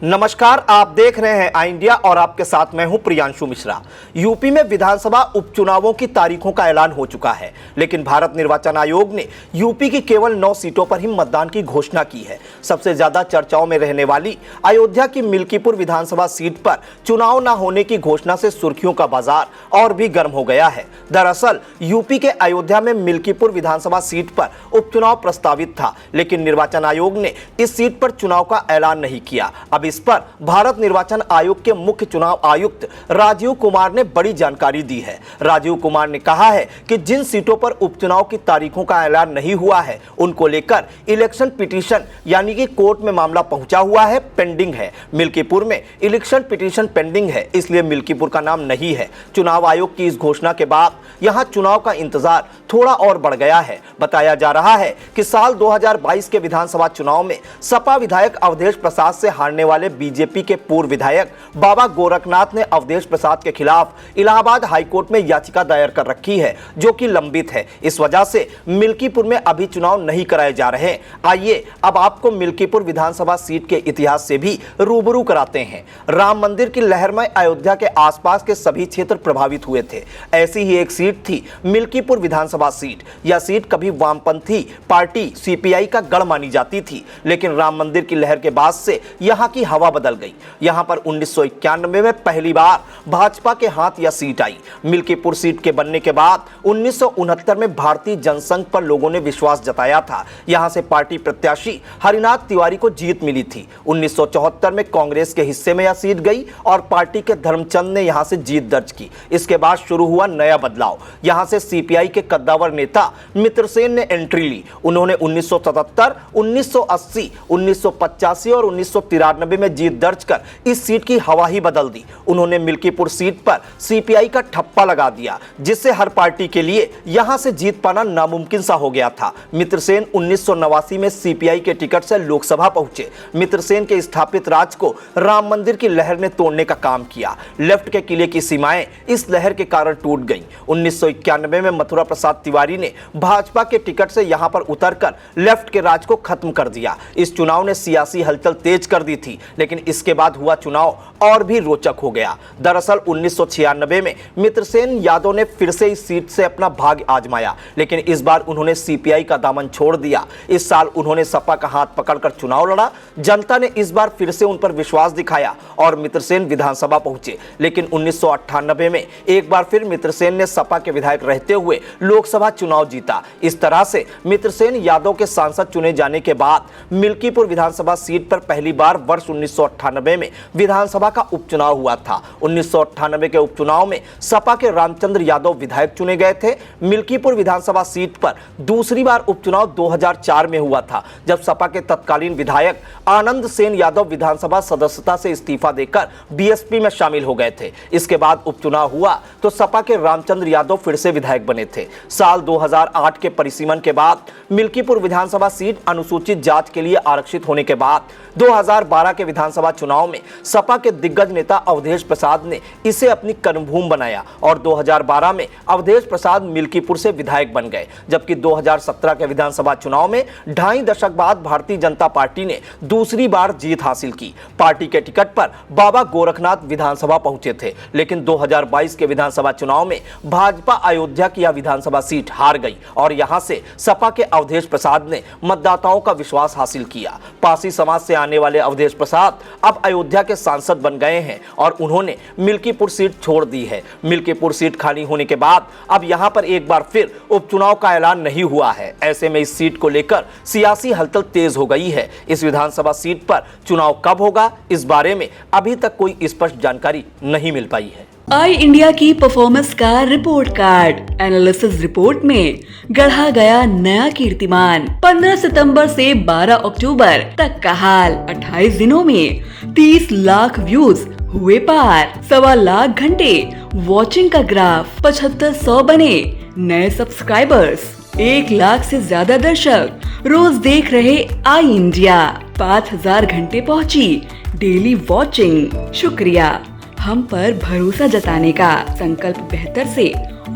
नमस्कार, आप देख रहे हैं आई इंडिया और आपके साथ मैं हूं प्रियांशु मिश्रा। यूपी में विधानसभा उपचुनावों की तारीखों का ऐलान हो चुका है, लेकिन भारत निर्वाचन आयोग ने यूपी की केवल 9 सीटों पर ही मतदान की घोषणा की है। सबसे ज्यादा चर्चाओं में रहने वाली अयोध्या की मिल्कीपुर विधानसभा सीट पर चुनाव न होने की घोषणा से सुर्खियों का बाजार और भी गर्म हो गया है। दरअसल यूपी के अयोध्या में मिल्कीपुर विधानसभा सीट पर उपचुनाव प्रस्तावित था, लेकिन निर्वाचन आयोग ने इस सीट पर चुनाव का ऐलान नहीं किया। अब इस पर भारत निर्वाचन आयोग के मुख्य चुनाव आयुक्त राजीव कुमार ने बड़ी जानकारी दी है। राजीव कुमार ने कहा है कि जिन सीटों पर उपचुनाव की तारीखों का ऐलान नहीं हुआ है, उनको लेकर इलेक्शन पिटीशन यानी कि कोर्ट में मामला पहुंचा हुआ है, पेंडिंग है। मिल्कीपुर में इलेक्शन पिटीशन पेंडिंग है, इसलिए मिल्कीपुर का नाम नहीं है। चुनाव आयोग की इस घोषणा के बाद यहां चुनाव का इंतजार थोड़ा और बढ़ गया है। बताया जा रहा है कि साल 2022 के विधानसभा चुनाव में सपा विधायक अवधेश प्रसाद से हारने वाले बीजेपी के पूर्व विधायक बाबा गोरखनाथ ने अवधेश प्रसाद के खिलाफ इलाहाबाद हाईकोर्ट में याचिका दायर कर रखी है, जो कि लंबित है। इस वजह से मिल्कीपुर में अभी चुनाव नहीं कराए जा रहे। आइए अब आपको मिल्कीपुर विधानसभा सीट के इतिहास से भी रूबरू कराते हैं। राम मंदिर की लहरमय अयोध्या के आसपास के सभी क्षेत्र प्रभावित हुए थे। ऐसी ही एक सीट थी मिल्कीपुर विधानसभा सीट। यह सीट कभी वामपंथी पार्टी सीपीआई का गढ़ मानी जाती थी, लेकिन राम मंदिर की लहर के बाद से यहां की हवा बदल गई। यहां पर 1991 में पहली बार भाजपा के हाथ यह सीट आई। मिल्कीपुर सीट के बनने के बाद 1969 में भारतीय जनसंघ पर लोगों ने विश्वास जताया था। यहां से पार्टी प्रत्याशी हरिनाथ तिवारी को जीत मिली थी। 1974 में कांग्रेस के हिस्से में यह सीट गई और पार्टी के धर्मचंद ने यहां से जीत दर्ज की। इसके बाद शुरू हुआ नया बदलाव। यहां से सीपीआई के कद्दावर नेता मित्रसेन ने एंट्री ली। उन्होंने 1977, 1980, 1985 और 1993 में जीत दर्ज कर इस सीट की हवा ही बदल दी। उन्होंने मिल्कीपुर सीट पर सीपीआई का ठप्पा लगा दिया, जिससे हर पार्टी के लिए यहां से जीत पाना नामुमकिन सा हो गया था। मित्रसेन 1989 में सीपीआई के टिकट से लोकसभा पहुंचे। मित्रसेन के स्थापित राज को राम मंदिर की लहर ने तोड़ने का काम किया। लेफ्ट के किले की सीमाएं इस लहर के कारण टूट गईं। 1991 में मथुरा प्रसाद तिवारी ने भाजपा के टिकट से यहां पर उतरकर लेफ्ट के राज को खत्म कर दिया। इस चुनाव ने सियासी हलचल तेज कर दी थी, लेकिन इसके बाद हुआ चुनाव और भी रोचक हो गया। दरअसल 1996 में मित्रसेन यादव ने फिर से इस सीट से अपना भाग्य आजमाया, लेकिन इस बार उन्होंने सीपीआई का दामन छोड़ दिया। इस साल उन्होंने सपा का हाथ पकड़कर चुनाव लड़ा। जनता ने इस बार फिर से उन पर विश्वास दिखाया और मित्रसेन विधानसभा पहुंचे। लेकिन 1998 में एक बार फिर मित्रसेन ने सपा के विधायक रहते हुए लोकसभा चुनाव जीता। इस तरह से मित्रसेन यादव के सांसद चुने जाने के बाद मिल्कीपुर विधानसभा सीट पर पहली बार वर्ष 1998 में विधानसभा का उपचुनाव हुआ था। 1998 के उपचुनाव में सपा के रामचंद्र यादव विधायक चुने गए थे। मिल्कीपुर विधानसभा सीट पर दूसरी बार उपचुनाव 2004 में हुआ था, जब सपा के तत्कालीन विधायक आनंद सेन यादव विधानसभा सदस्यता से इस्तीफा देकर बीएसपी में शामिल हो गए थे। इसके बाद उपचुनाव हुआ तो सपा के रामचंद्र यादव फिर से विधायक बने थे। साल 2008 के परिसीमन के बाद मिल्कीपुर विधानसभा सीट अनुसूचित जाति के लिए आरक्षित होने के बाद 2012 के विधानसभा चुनाव में सपा के दिग्गज नेता अवधेश प्रसाद ने इसे अपनी कर्मभूमि बनाया और 2012 में अवधेश प्रसाद मिल्कीपुर से विधायक बन गए। जबकि 2017 के विधानसभा चुनाव में 2.5 दशक बाद भारतीय जनता पार्टी ने दूसरी बार जीत हासिल की। पार्टी के टिकट पर बाबा गोरखनाथ विधानसभा पहुंचे थे, लेकिन 2022 के विधानसभा चुनाव में भाजपा अयोध्या की यह विधानसभा सीट हार गई और यहां से सपा के अवधेश प्रसाद ने मतदाताओं का विश्वास हासिल किया। पासी समाज से आने वाले अवधेश प्रसाद अब अयोध्या के सांसद बन गए हैं और उन्होंने मिल्कीपुर सीट छोड़ दी है। मिल्कीपुर सीट खाली होने के बाद अब यहां पर एक बार फिर उपचुनाव का ऐलान नहीं हुआ है। ऐसे में इस सीट को लेकर सियासी हलचल तेज हो गई है। इस विधानसभा सीट पर चुनाव कब होगा, इस बारे में अभी तक कोई स्पष्ट जानकारी नहीं मिल पाई है। आई इंडिया की परफॉर्मेंस का रिपोर्ट कार्ड एनालिसिस रिपोर्ट में गढ़ा गया नया कीर्तिमान। 15 सितंबर से 12 अक्टूबर तक का हाल। 28 दिनों में 30 लाख व्यूज हुए पार। 1.25 लाख घंटे वॉचिंग का ग्राफ। 7500 बने नए सब्सक्राइबर्स। 1 लाख से ज्यादा दर्शक रोज देख रहे आई इंडिया। 5000 घंटे पहुंची डेली वॉचिंग। शुक्रिया हम पर भरोसा जताने का। संकल्प बेहतर से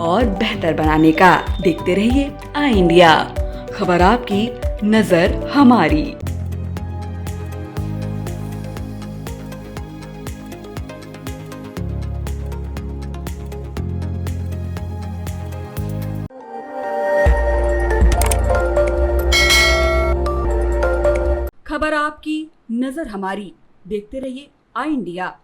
और बेहतर बनाने का। देखते रहिए आई इंडिया, खबर आपकी, नजर हमारी। खबर आपकी, नजर हमारी। देखते रहिए आई इंडिया।